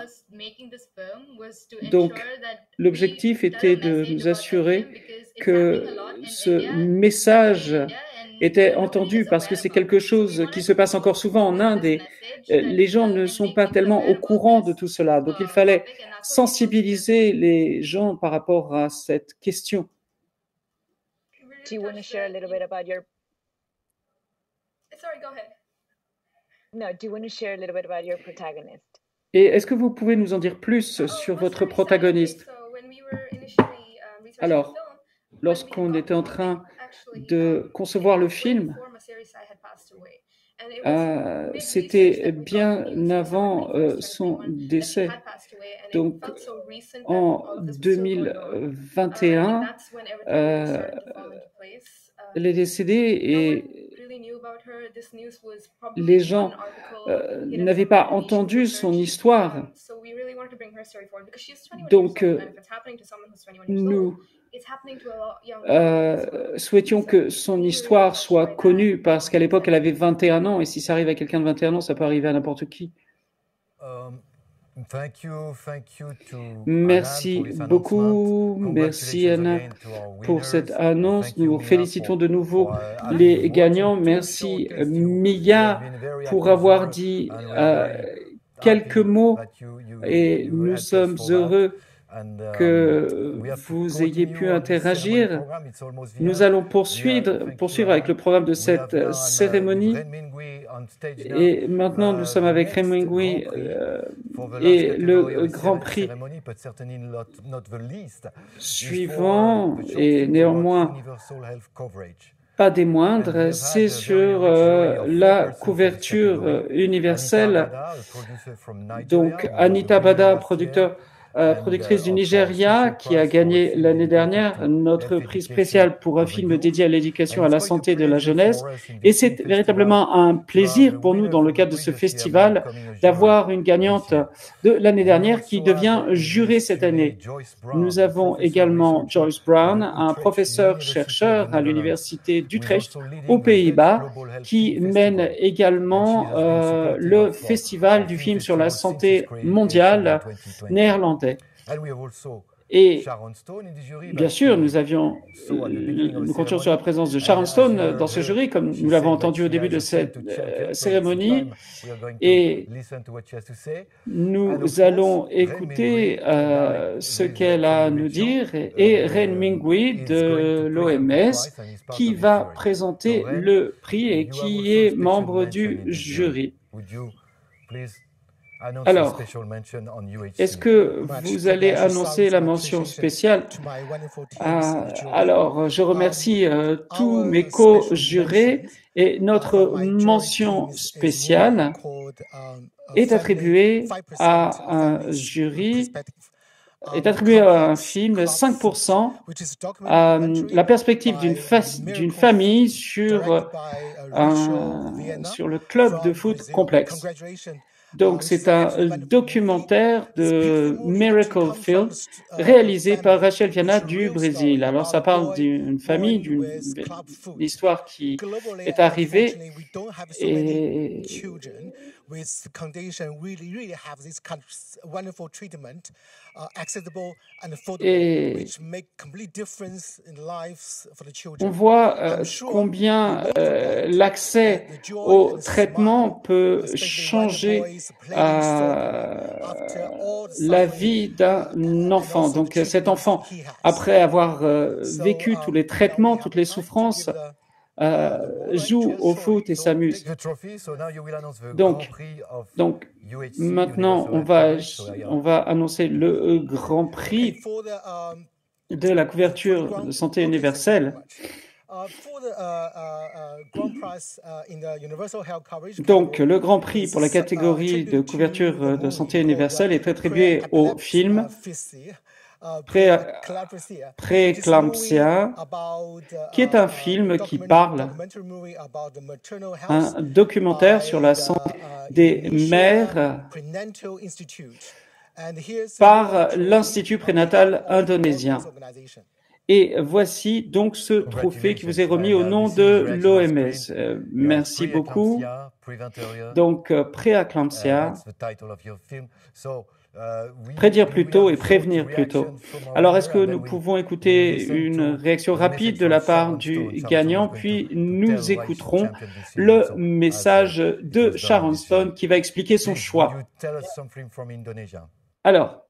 Donc, l'objectif était de nous assurer que ce message était entendu, parce que c'est quelque chose qui se passe encore souvent en Inde et les gens ne sont pas tellement au courant de tout cela. Donc, il fallait sensibiliser les gens par rapport à cette question. Do you want to share a little bit about your... Sorry, go ahead. No, do you want to share a little bit about your protagonist? Et est-ce que vous pouvez nous en dire plus sur votre protagoniste? Alors, lorsqu'on était en train de concevoir le film, c'était bien avant son décès. Donc, en 2021, elle est décédée et les gens n'avaient pas entendu son histoire. Donc, nous souhaitions que son histoire soit connue parce qu'à l'époque, elle avait 21 ans et si ça arrive à quelqu'un de 21 ans, ça peut arriver à n'importe qui. Merci beaucoup, merci Anna pour cette annonce. Nous félicitons de nouveau les gagnants. Merci Mia pour avoir dit quelques mots et nous sommes heureux que vous ayez pu interagir. Nous allons poursuivre avec le programme de cette cérémonie. Et maintenant, nous sommes avec Renmingui et le Grand Prix suivant, et néanmoins pas des moindres, c'est sur la couverture universelle. Donc, Anita Bada, productrice du Nigeria, qui a gagné l'année dernière notre prix spécial pour un film dédié à l'éducation à la santé de la jeunesse. Et c'est véritablement un plaisir pour nous, dans le cadre de ce festival, d'avoir une gagnante de l'année dernière qui devient jurée cette année. Nous avons également Joyce Brown, un professeur-chercheur à l'université d'Utrecht, aux Pays-Bas, qui mène également le festival du film sur la santé mondiale néerlandais. Et bien sûr, nous comptions sur la présence de Sharon Stone dans ce jury, comme nous l'avons entendu au début de cette cérémonie. Et nous allons écouter ce qu'elle a à nous dire, et Renmingui de l'OMS, qui va présenter le prix et qui est membre du jury. Alors, est-ce que vous allez annoncer la mention spéciale? Alors, je remercie tous mes co-jurés et notre mention spéciale est attribuée à un jury est attribué à un film, 5%, la perspective d'une famille sur le club de foot complexe. Donc, c'est un documentaire de Miracle Film réalisé par Rachel Viana du Brésil. Alors, ça parle d'une famille, d'une histoire qui est arrivée et on voit combien l'accès au traitement peut changer la vie d'un enfant. Donc cet enfant, après avoir vécu tous les traitements, toutes les souffrances, joue au foot et s'amuse. Donc maintenant, on va annoncer le Grand Prix de la couverture de santé universelle. Donc, le Grand Prix pour la catégorie de couverture de santé universelle est attribué au film Prééclampsia, qui est un film qui parle, un documentaire sur la santé des mères par l'Institut prénatal indonésien. Et voici donc ce trophée qui vous est remis au nom de l'OMS. Merci beaucoup. Donc, prééclampsia, prédire plus tôt et prévenir plus tôt. Alors, est-ce que nous pouvons écouter une réaction rapide de la part du gagnant, puis nous écouterons le message de Sharon Stone qui va expliquer son choix. Alors,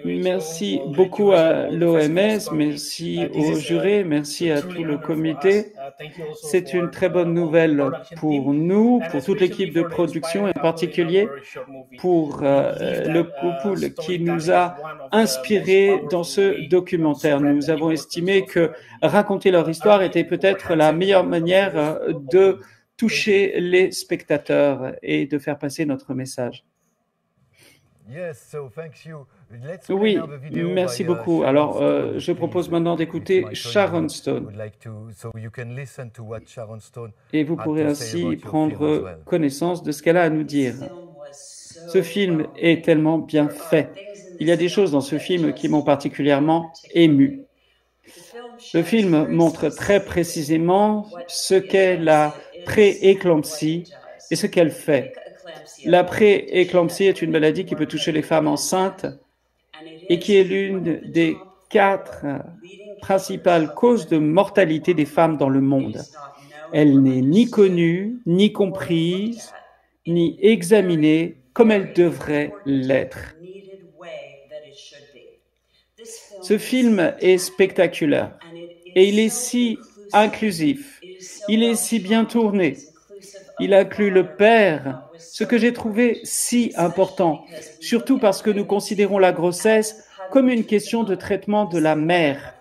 merci beaucoup à l'OMS, merci aux jurés, merci à tout le comité. C'est une très bonne nouvelle pour nous, pour toute l'équipe de production, et en particulier pour le couple qui nous a inspirés dans ce documentaire. Nous avons estimé que raconter leur histoire était peut-être la meilleure manière de toucher les spectateurs et de faire passer notre message. Oui, merci beaucoup. Alors, je propose maintenant d'écouter Sharon Stone. Et vous pourrez ainsi prendre connaissance de ce qu'elle a à nous dire. Ce film est tellement bien fait. Il y a des choses dans ce film qui m'ont particulièrement ému. Le film montre très précisément ce qu'est la prééclampsie et ce qu'elle fait. La prééclampsie est une maladie qui peut toucher les femmes enceintes et qui est l'une des 4 principales causes de mortalité des femmes dans le monde. Elle n'est ni connue, ni comprise, ni examinée comme elle devrait l'être. Ce film est spectaculaire et il est si inclusif, il est si bien tourné. Il inclut le père, ce que j'ai trouvé si important, surtout parce que nous considérons la grossesse comme une question de traitement de la mère.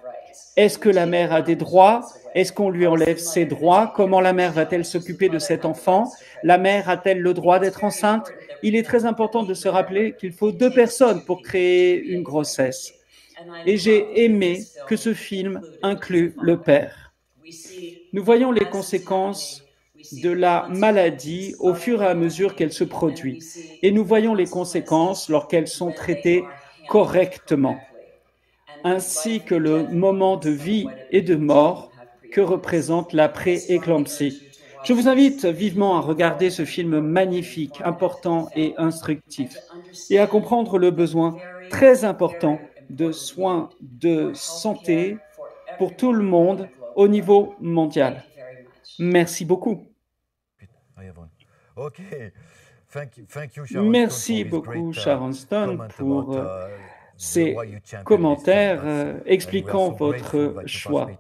Est-ce que la mère a des droits? Est-ce qu'on lui enlève ses droits? Comment la mère va-t-elle s'occuper de cet enfant? La mère a-t-elle le droit d'être enceinte? Il est très important de se rappeler qu'il faut 2 personnes pour créer une grossesse. Et j'ai aimé que ce film inclut le père. Nous voyons les conséquences de la maladie au fur et à mesure qu'elle se produit. Et nous voyons les conséquences lorsqu'elles sont traitées correctement, ainsi que le moment de vie et de mort que représente la prééclampsie. Je vous invite vivement à regarder ce film magnifique, important et instructif, et à comprendre le besoin très important de soins de santé pour tout le monde au niveau mondial. Merci beaucoup. Merci beaucoup, Sharon Stone, pour ces commentaires expliquant votre choix.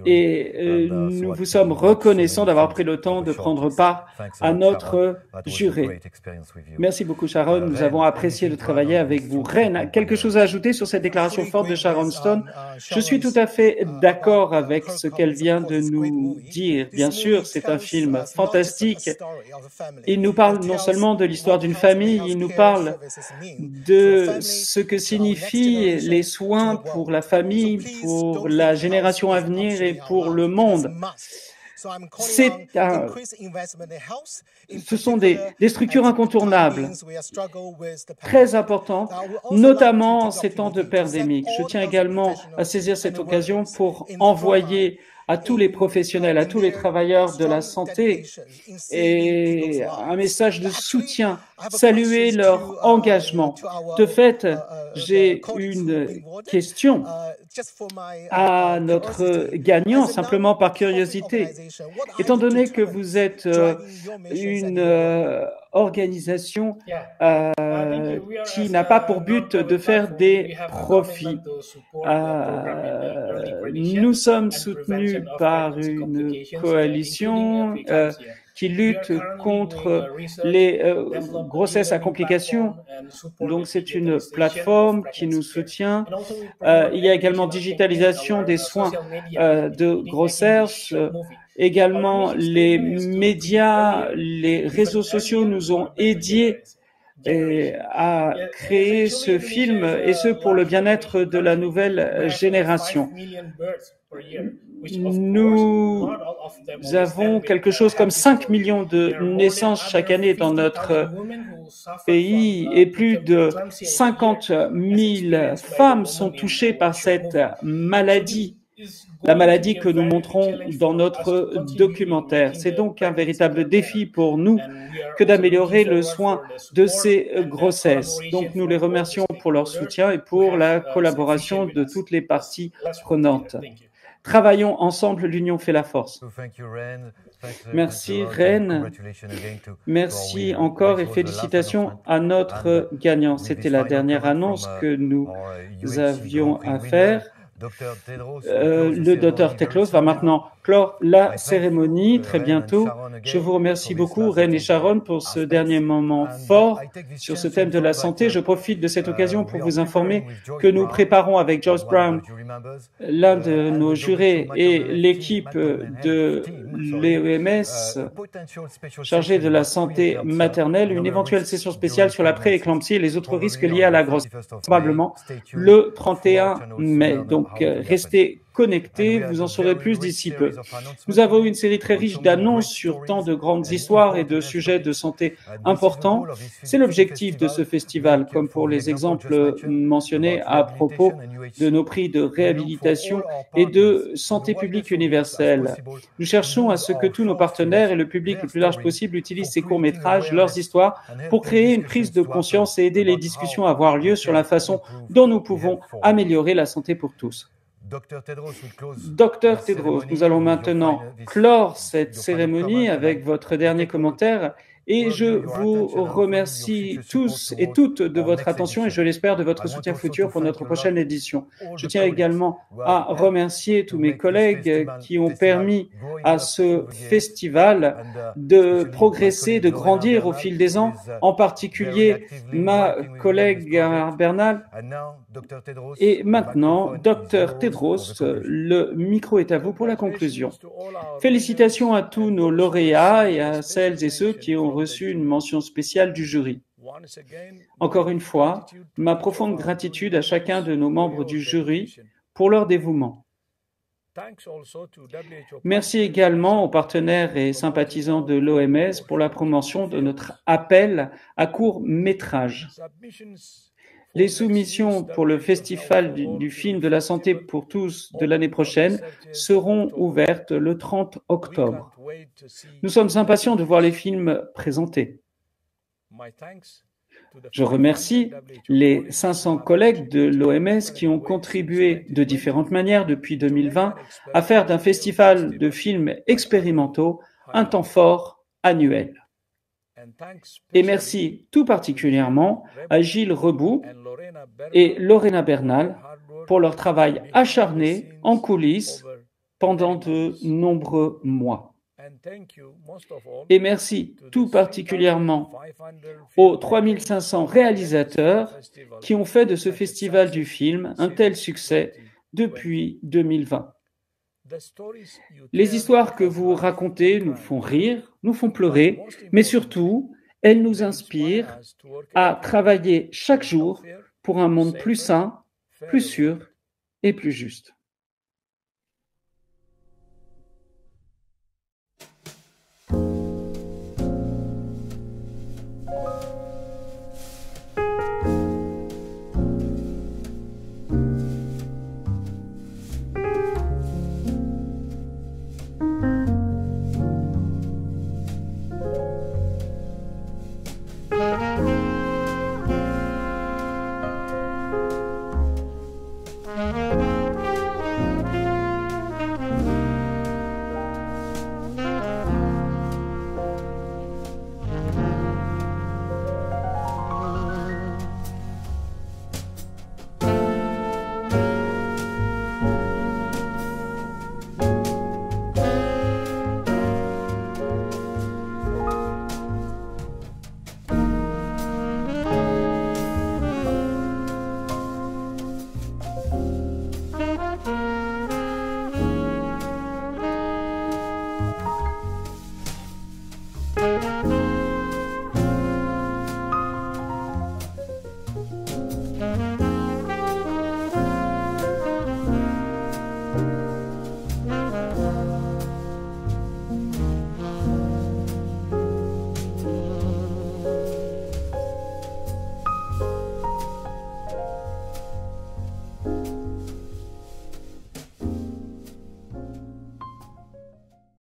Et nous vous sommes reconnaissants d'avoir pris le temps de prendre part à notre juré. Merci beaucoup, Sharon. Nous avons apprécié de travailler avec vous. Ren, quelque chose à ajouter sur cette déclaration forte de Sharon Stone? Je suis tout à fait d'accord avec ce qu'elle vient de nous dire. Bien sûr, c'est un film fantastique. Il nous parle non seulement de l'histoire d'une famille, il nous parle de ce que signifient les soins pour la famille, pour la génération à venir et pour le monde. Ce sont des structures incontournables, très importantes, notamment en ces temps de pandémie. Je tiens également à saisir cette occasion pour envoyer à tous les professionnels, à tous les travailleurs de la santé et un message de soutien, saluer leur engagement. De fait, j'ai une question à notre gagnant, simplement par curiosité. Étant donné que vous êtes une organisation qui n'a pas pour but de faire des profits, nous sommes soutenus par une coalition qui lutte contre les grossesses à complications. Donc, c'est une plateforme qui nous soutient. Il y a également digitalisation des soins de grossesse. Également, les médias, les réseaux sociaux nous ont aidés à créer ce film, et ce pour le bien-être de la nouvelle génération. Nous avons quelque chose comme 5 millions de naissances chaque année dans notre pays et plus de 50 000 femmes sont touchées par cette maladie, la maladie que nous montrons dans notre documentaire. C'est donc un véritable défi pour nous que d'améliorer le soin de ces grossesses. Donc nous les remercions pour leur soutien et pour la collaboration de toutes les parties prenantes. Travaillons ensemble, l'union fait la force. Merci Ren. Merci encore et félicitations à notre gagnant. C'était la dernière annonce que nous avions à faire. Le Dr Tedros va maintenant clore la cérémonie très bientôt. Je vous remercie beaucoup, Ren et Sharon, pour ce dernier moment fort sur ce thème de la santé. Je profite de cette occasion pour vous informer que nous préparons avec Joyce Brown, l'un de nos jurés, et l'équipe de l'OMS chargée de la santé maternelle, une éventuelle session spéciale sur la pré-éclampsie et les autres risques liés à la grossesse, probablement le 31 mai. Donc, restez connectés, vous en saurez plus d'ici peu. Nous avons eu une série très riche d'annonces sur tant de grandes histoires et de sujets de santé importants. C'est l'objectif de ce festival, comme pour les exemples mentionnés à propos de nos prix de réhabilitation et de santé publique universelle. Nous cherchons à ce que tous nos partenaires et le public le plus large possible utilisent ces courts-métrages, leurs histoires, pour créer une prise de conscience et aider les discussions à avoir lieu sur la façon dont nous pouvons améliorer la santé pour tous. Dr Tedros, nous allons maintenant clore cette cérémonie avec votre dernier commentaire et je vous remercie tous et toutes de votre attention et je l'espère de votre soutien futur pour notre prochaine édition. Je tiens également à remercier tous mes collègues qui ont permis à ce festival de progresser, de grandir au fil des ans, en particulier ma collègue Bernal. Et maintenant, Dr Tedros, le micro est à vous pour la conclusion. Félicitations à tous nos lauréats et à celles et ceux qui ont reçu une mention spéciale du jury. Encore une fois, ma profonde gratitude à chacun de nos membres du jury pour leur dévouement. Merci également aux partenaires et sympathisants de l'OMS pour la promotion de notre appel à court métrage. Les soumissions pour le Festival du film de la santé pour tous de l'année prochaine seront ouvertes le 30 octobre. Nous sommes impatients de voir les films présentés. Je remercie les 500 collègues de l'OMS qui ont contribué de différentes manières depuis 2020 à faire d'un festival de films expérimentaux un temps fort annuel. Et merci tout particulièrement à Gilles Rebout et Lorena Bernal pour leur travail acharné en coulisses pendant de nombreux mois. Et merci tout particulièrement aux 3500 réalisateurs qui ont fait de ce festival du film un tel succès depuis 2020. Les histoires que vous racontez nous font rire, nous font pleurer, mais surtout, elles nous inspirent à travailler chaque jour pour un monde plus sain, plus sûr et plus juste.